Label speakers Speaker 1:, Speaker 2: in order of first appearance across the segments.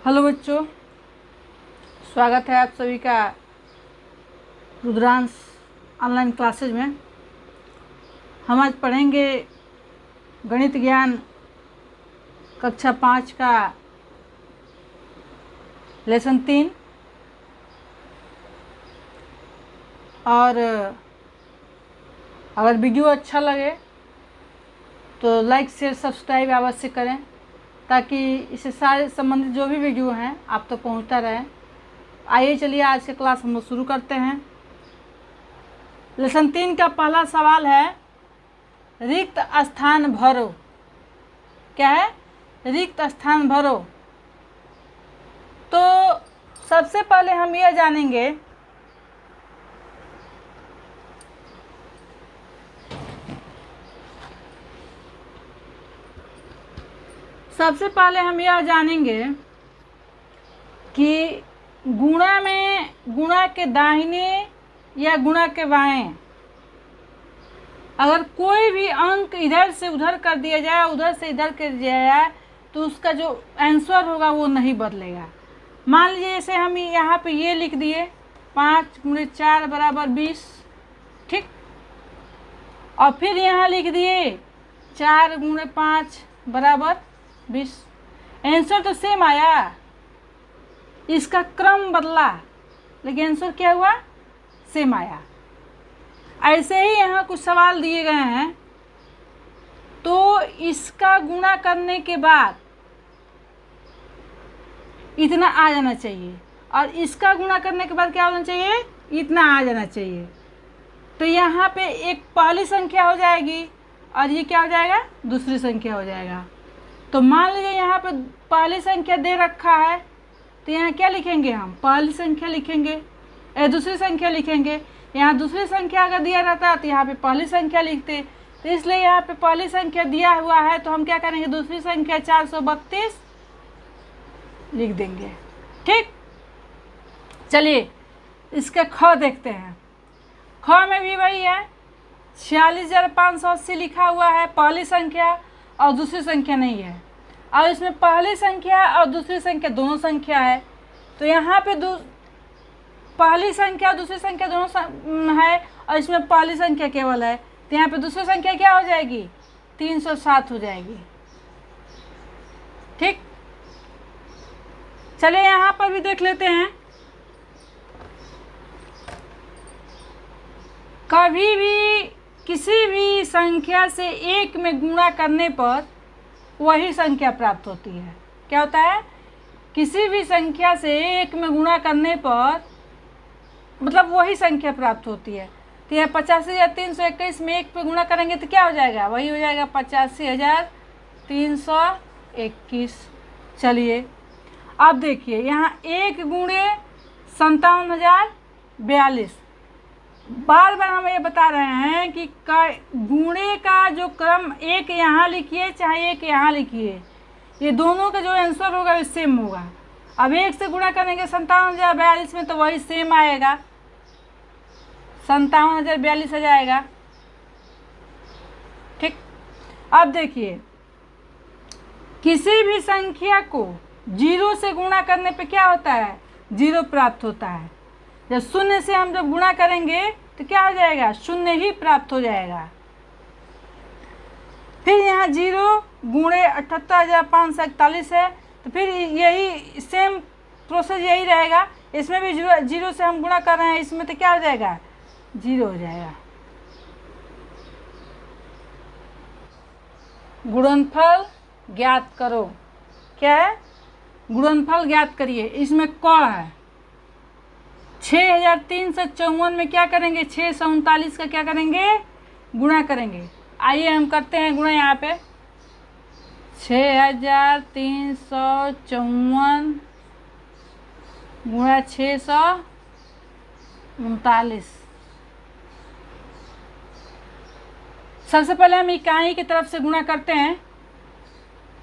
Speaker 1: Hello बच्चों, स्वागत है आप सभी का रुद्रांश ऑनलाइन क्लासेज में। हम आज पढ़ेंगे गणित ज्ञान कक्षा 5 का लेसन 3। और अगर वीडियो अच्छा लगे तो लाइक शेयर सब्सक्राइब अवश्य करें, ताकि इससे सारे संबंधित जो भी वीडियो हैं आप तक पहुंचता रहे। आइए चलिए आज के क्लास हम लोग शुरू करते हैं। लेसन 3 का पहला सवाल है, रिक्त स्थान भरो। क्या है? रिक्त स्थान भरो। तो सबसे पहले हम यह जानेंगे कि गुणा में गुणा के दाहिने या गुणा के बाएं अगर कोई भी अंक इधर से उधर कर दिया जाए, उधर से इधर कर दिया जाए, तो उसका जो आंसर होगा वो नहीं बदलेगा। मान लीजिए जैसे हम यहाँ पे ये लिख दिए 5 × 4 = 20, ठीक। और फिर यहाँ लिख दिए 4 × 5 = 20। आंसर तो सेम आया, इसका क्रम बदला लेकिन आंसर क्या हुआ? सेम आया। ऐसे ही यहाँ कुछ सवाल दिए गए हैं, तो इसका गुणा करने के बाद इतना आ जाना चाहिए, और इसका गुणा करने के बाद क्या होना चाहिए? इतना आ जाना चाहिए। तो यहाँ पे एक पहली संख्या हो जाएगी और ये क्या हो जाएगा? दूसरी संख्या हो जाएगा। तो मान लीजिए यहाँ पे पहली संख्या दे रखा है, तो यहाँ क्या लिखेंगे? हम पहली संख्या लिखेंगे, दूसरी संख्या लिखेंगे। यहाँ दूसरी संख्या अगर दिया रहता तो यहाँ पे पहली संख्या लिखते, तो इसलिए यहाँ पे पहली संख्या दिया हुआ है, तो हम क्या करेंगे? दूसरी संख्या 432 लिख देंगे, ठीक। चलिए इसका ख देखते हैं। ख में भी वही है, 46,580 लिखा हुआ है पहली संख्या, और दूसरी संख्या नहीं है। और इसमें पहली संख्या और दूसरी संख्या दोनों संख्या है, तो यहाँ पे पहली संख्या और दूसरी संख्या दोनों है, और इसमें पहली संख्या केवल है, तो यहाँ पे दूसरी संख्या क्या हो जाएगी? 307 हो जाएगी, ठीक। चलिए यहाँ पर भी देख लेते हैं। कभी भी किसी भी संख्या से 1 में गुणा करने पर वही संख्या प्राप्त होती है। क्या होता है? किसी भी संख्या से 1 में गुणा करने पर मतलब वही संख्या प्राप्त होती है। तो यह 85,321 में 1 पे गुणा करेंगे तो क्या हो जाएगा? वही हो जाएगा 85,321। चलिए अब देखिए यहाँ 1 × 57,042। बार बार हम ये बता रहे हैं कि गुणे का जो क्रम, एक यहाँ लिखिए चाहे एक यहाँ लिखिए, ये दोनों का जो आंसर होगा वो सेम होगा। अब 1 से गुणा करेंगे 57,042 में, तो वही सेम आएगा, 57,042 आ जाएगा, ठीक। अब देखिए किसी भी संख्या को 0 से गुणा करने पे क्या होता है? 0 प्राप्त होता है। जब 0 से हम जब गुणा करेंगे तो क्या हो जाएगा? 0 ही प्राप्त हो जाएगा। फिर यहाँ 0 × 78,541 है, तो फिर यही सेम प्रोसेस यही रहेगा। इसमें भी 0 से हम गुणा कर रहे हैं, इसमें तो क्या हो जाएगा? 0 हो जाएगा। गुणनफल ज्ञात करो। क्या है? गुणनफल ज्ञात करिए। इसमें क है, 6,354 में क्या करेंगे? 6 से 39 का क्या करेंगे? गुणा करेंगे। आइए हम करते हैं गुणा। यहाँ पे 6,354 गुणा 639। सबसे पहले हम इकाई की तरफ से गुणा करते हैं।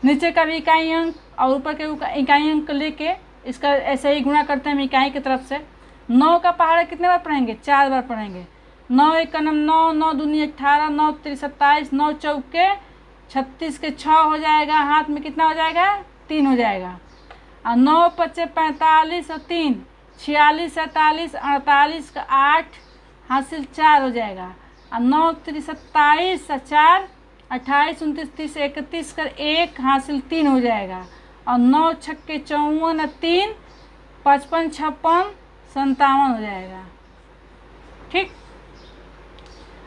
Speaker 1: नीचे का भी इकाई अंक और ऊपर के इकाई अंक लेके इसका ऐसे ही गुणा करते हैं हम इकाई की तरफ से। 9 का पहाड़ा कितने बार पढ़ेंगे? 4 बार पढ़ेंगे। 9 × 1 = 9, 9 × 2 = 18, 9 × 3 = 27, 9 × 4 = 36 के 6 हो जाएगा। हाथ में कितना हो जाएगा? 3 हो जाएगा। और 9 पच्चे 45 और 3 46 47 48 का 8 हासिल 4 हो जाएगा। और 9 3 27 और 4 28 29 30 31 कर 1 हासिल 3 हो जाएगा। और 9 छक्के 54 और 3 55 56 57 हो जाएगा। ठीक,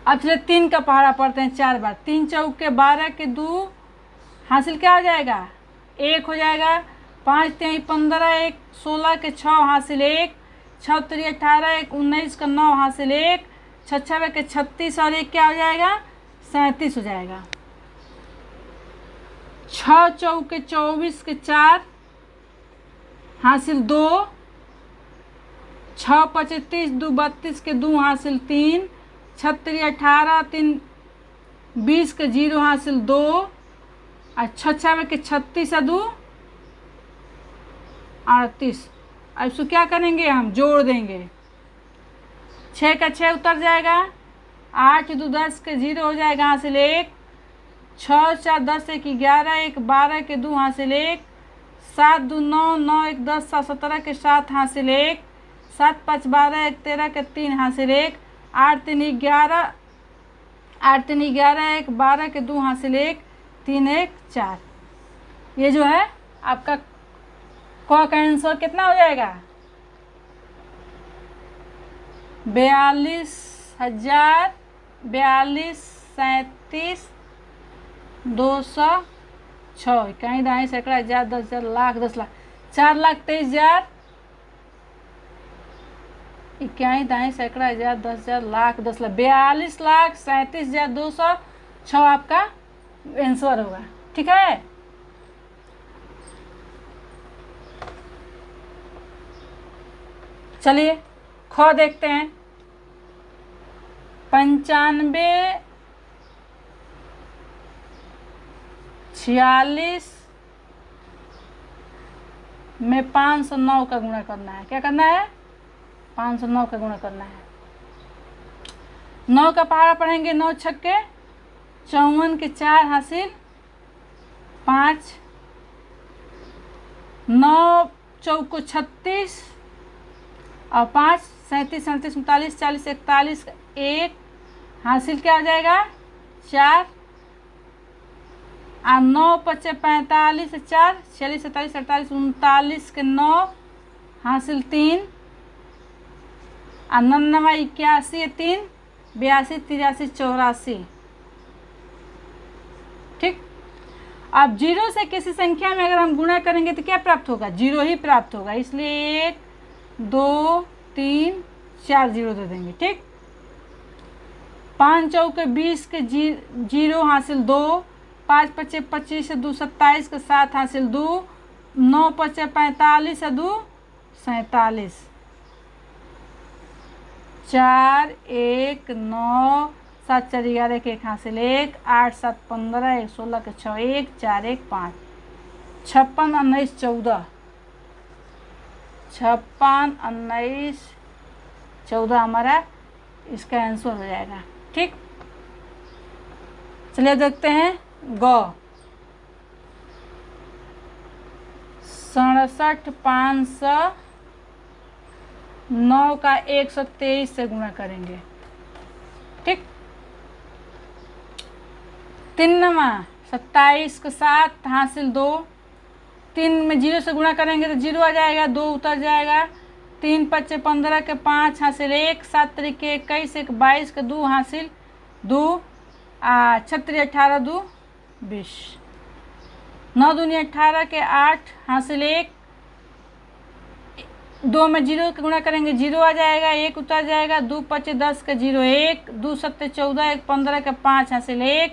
Speaker 1: अब चलिए 3 का पहाड़ा पढ़ते हैं 4 बार। 3 चौके 12 के 2 हासिल क्या हो जाएगा 1 हो जाएगा। 5 3 15 1 16 के 6 हासिल 1 6 3 18 1 19 का 9 हासिल 1 6 6 के 36 और 1 क्या हो जाएगा 37 हो जाएगा। 6 चौके 24 के 4 हासिल 2 6 25 2 32 के 2 हासिल 3 36 18 3 20 के 0 हासिल 2 और 6 के 36 और 2 38। अब इसको क्या करेंगे हम जोड़ देंगे। 6 का 6 उतर जाएगा। 8 2 10 के 0 हो जाएगा हासिल 1 6 4 10 1 11 1 12 के 2 हासिल 1 7 2 9 9 1 10 7 17 के 7 हासिल 1 7 5 12 1 13 के 3 हासिल 1 8 3 11 8 3 11 1 12 के 2 हासिल 1 3 1 4। ये जो है आपका क का आंसर कितना हो जाएगा 42,000 42 37 206 कहीं दाएं सैकड़ा हजार 10,000 लाख 10 लाख 4,23,000 इक्याई दाएं सैकड़ा हजार 10,000 लाख 10 लाख 42,37,206 आपका आंसर होगा। ठीक है, चलिए ख देखते हैं। 95 46 में 509 का गुणा करना है। क्या करना है 509 का गुणा करना है। 9 का पहाड़ा पढ़ेंगे। 9 छक्के 54 के 4 हासिल 5 9 चौको 36 और 5 37 37 39 40 41 1 हासिल क्या हो जाएगा 4 और 9 पच्चे 45 4 46 47 48 39 के 9 हासिल 3 और 99 81 3 82 83 84। ठीक, अब 0 से किसी संख्या में अगर हम गुणा करेंगे तो क्या प्राप्त होगा 0 ही प्राप्त होगा, इसलिए 1 2 3 4 0 दे देंगे। ठीक, 5 चौके 20 के 0 हासिल 2 5 पच्चे 25 2 27 के 7 हासिल 2 9 पच्चे 45 2 47 4 1 9 7 4 11 के 1 हासिल 1 8 7 15 1 16 के 6 1 4 1 5 56 19 14 56 19 14 हमारा इसका आंसर हो जाएगा। ठीक, चलिए देखते हैं ग 67 509 का 123 से गुणा करेंगे। ठीक, 3 27 के 7 हासिल 2 3 में 0 से गुणा करेंगे तो 0 आ जाएगा 2 उतर जाएगा 3 पच्चे 15 के 5 हासिल 1 7 तरीके 21 1 22 के 2 हासिल 2 36 18 2 20 9 दूनी 18 के 8 हासिल 1 2 में 0 के गुणा करेंगे 0 आ जाएगा 1 उतर जाएगा 2 पच्चे 10 के 0 1 2 सत्ते 14 1 15 के 5 हासिल 1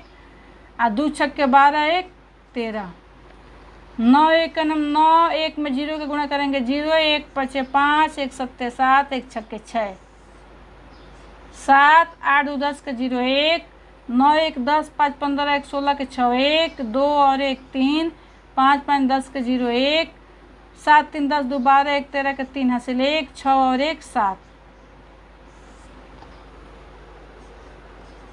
Speaker 1: और 2 छक्के 12 1 13 9 1 का 9 1 में 0 के गुणा करेंगे 0 1 पच्चे 5 1 सत्ते 7 1 छक्के 6 7 8 2 10 के 0 1 9 1 10 5 15 1 16 के 6 1 2 और 1 3 5 5 10 के 0 1 7 3 10 2 12 1 13 के 3 हासिल 1 6 और 1 7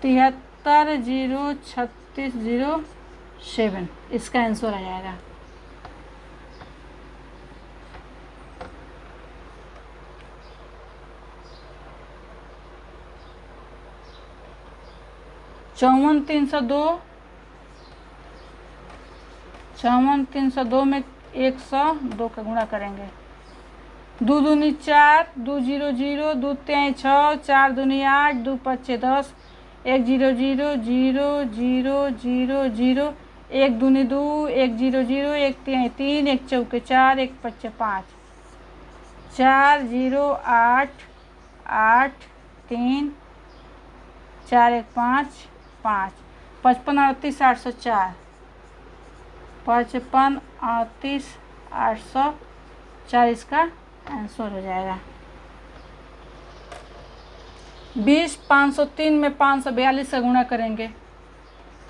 Speaker 1: 73 0 36 0 7 इसका आंसर आ जाएगा। 54,302, 54,302 में 102 का गुणा करेंगे। 2 दूनी 4, 2 0 0, 2 3 6, 4 दूनी 8, 2 5 10, 1 0 0 0 0 0 0, 1 दूनी 2, 1 0 0, 1 3 3, 1 चौके 4, 1 5 5, 4 0 8 8 3, 4 1 5 5, 55 38 804, 55 38 804 इसका आंसर हो जाएगा। 20 503 में 542 का गुणा करेंगे।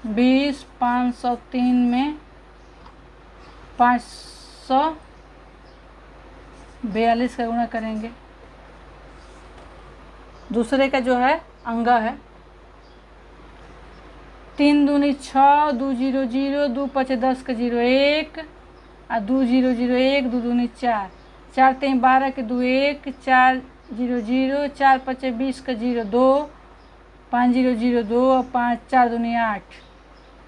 Speaker 1: 20 503 में 542 का गुणा करेंगे। दूसरे का जो है अंगा है। 3 दूनी 6, 2 0 0, 2 5 10 का 0 1, 2 0 0 1, 2 दूनी 4, 4 3 12 के 2 1, 4 0 0, 4 5 20 का 0 2, 5 0 0 2 और 5 4 दूनी 8,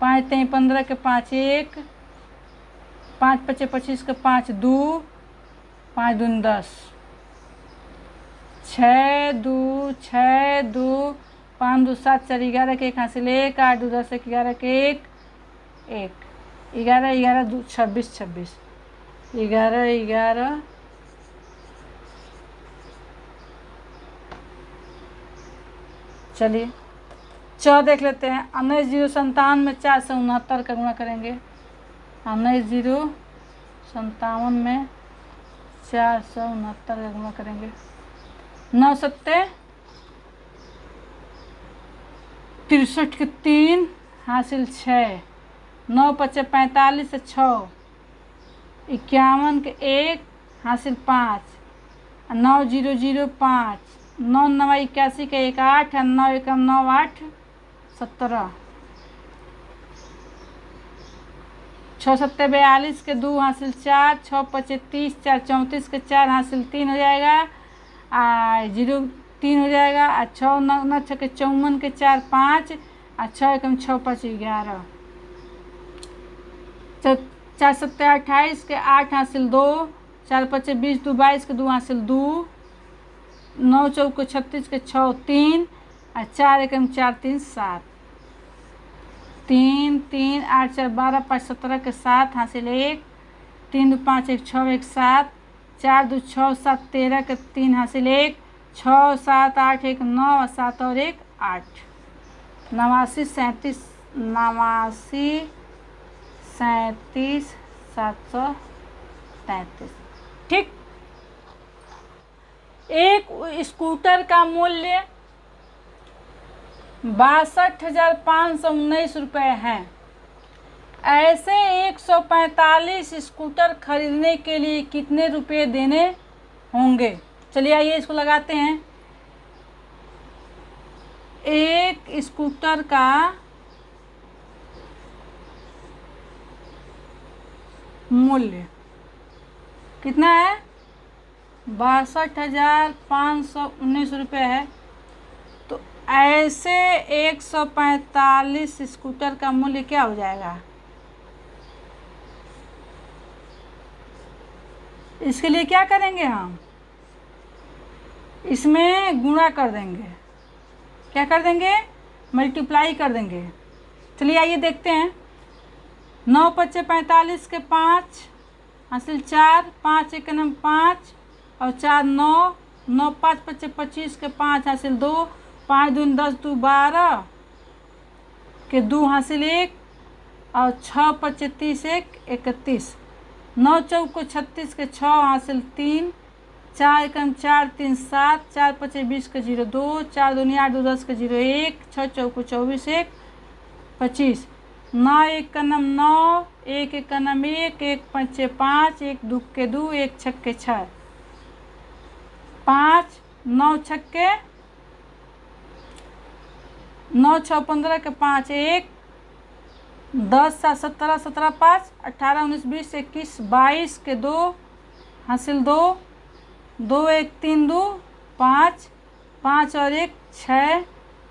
Speaker 1: 5 3 15 के 5 1, 5 5 25 के 5 2, 5 दूनी 10, 6 2 6 2, 5 2 7 4 11 के 1 हासिल 1, 8 2 10 1 11 के 1 1, 11 11 2 26 26, 11 11 चलिए 4 देख लेते हैं। 19 0 57 में 4 से 69 का गुणा करेंगे। 19 0 57 में 4 से 69 का गुणा करेंगे। 9 7 63 के 3 हासिल 6, 9 5 45 से 6, 51 के 1 हासिल 5, 9 0 0 5, 9 9 81 के 1 8, 9 1 9 8 17, 6 7 42 के 2 हासिल 4, 6 5 30, 4 34 के 4 हासिल 3 हो जाएगा, 0 3 हो जाएगा, 6 9 6 के 54 के 4 5, 6 1 6 5 11, 4 7 28 के 8 हासिल 2, 4 5 20 2 22 के 2 हासिल 2, 9 4 36 के 6 3, 4 1 4 3 7, 3 3 8 4 12 5 17 के 7 हासिल 1, 3 2 5 1 6 1 7, 4 2 6 7 13 के 3 हासिल 1, 6 7 8 1 9 7 और 1 8, 89 37 89 37 733। ठीक। एक स्कूटर का मूल्य 62,519 रुपये है। ऐसे 145 स्कूटर खरीदने के लिए कितने रुपए देने होंगे? चलिए आइए इसको लगाते हैं। एक स्कूटर का मूल्य कितना है? 62,519 रुपये है। तो ऐसे 145 स्कूटर का मूल्य क्या हो जाएगा? इसके लिए क्या करेंगे हम? इसमें गुणा कर देंगे। क्या कर देंगे? मल्टीप्लाई कर देंगे। चलिए आइए देखते हैं। 9 5 45 के 5 हासिल 4, 5 1 5 और 4 9, 9 5 5 25 के 5 हासिल 2, 5 2 10 2 12 के 2 हासिल 1 और 6 5 30 1 31, 9 4 36 के 6 हासिल 3, 4 1 4 3 7, 4 5 20 के 0 2, 4 2 8 2 10 के 0 1, 6 4 24 1 25, 9 1 9, 1 1 1, 1 5 5, 1 2 के 2, 1 6 के 6, 5 9 6 के 9 6 15 के 5 1, 10 7 17 17 5 18 19 20 21 22 के 2 हासिल 2, 2 1 3 2 5, 5 और 1 6,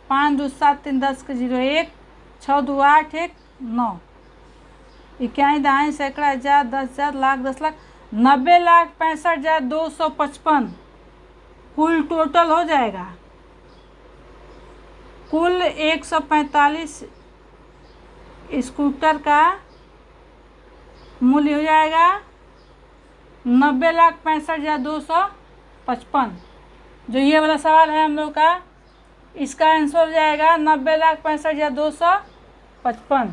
Speaker 1: 5 2 7 3 10 के 0 1, 6 2 8 1 9, इक्याई दहाई सैकड़ा हज़ार 10,000 लाख 10 लाख 90,65,255 कुल टोटल हो जाएगा। कुल 145 स्कूटर का मूल्य हो जाएगा 90,65,255। जो ये वाला सवाल है हम लोग का, इसका आंसर हो जाएगा 90,65,255।